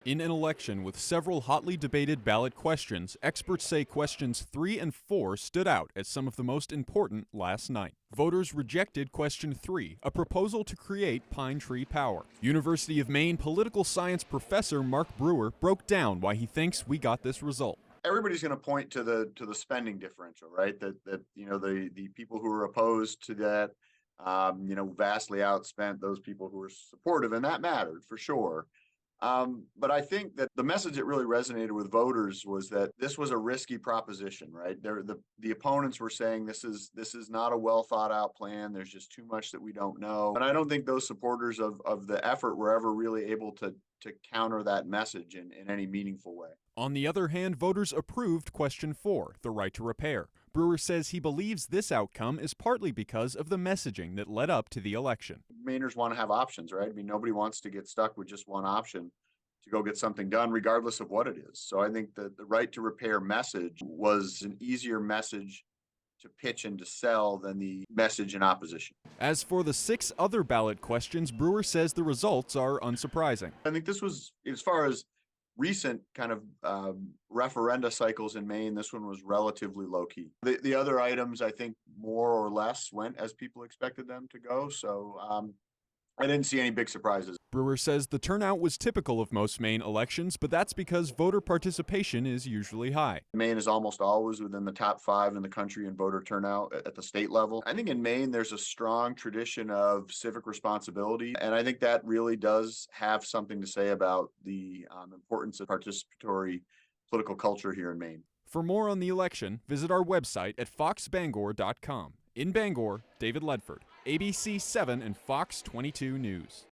In an election with several hotly debated ballot questions, experts say questions 3 and 4 stood out as some of the most important last night. Voters rejected question 3, a proposal to create Pine Tree Power. University of Maine political science professor Mark Brewer broke down why he thinks we got this result. Everybody's going to point to the spending differential, right? That the people who are opposed to that, vastly outspent those people who were supportive, and that mattered for sure. But I think that the message that really resonated with voters was that this was a risky proposition, right? The opponents were saying this is not a well thought out plan. There's just too much that we don't know. And I don't think those supporters of the effort were ever really able to counter that message in any meaningful way. On the other hand, voters approved question 4, the right to repair. Brewer says he believes this outcome is partly because of the messaging that led up to the election. Mainers want to have options, right? I mean, nobody wants to get stuck with just one option to go get something done, regardless of what it is. So I think that the right to repair message was an easier message to pitch and to sell than the message in opposition. As for the 6 other ballot questions, Brewer says the results are unsurprising. I think this was, as far as recent kind of referenda cycles in Maine, this one was relatively low key. The other items, I think, more or less went as people expected them to go. So I didn't see any big surprises. Brewer says the turnout was typical of most Maine elections, but that's because voter participation is usually high. Maine is almost always within the top 5 in the country in voter turnout at the state level. I think in Maine, there's a strong tradition of civic responsibility, and I think that really does have something to say about the importance of participatory political culture here in Maine. For more on the election, visit our website at foxbangor.com. In Bangor, David Ledford, ABC 7 and Fox 22 News.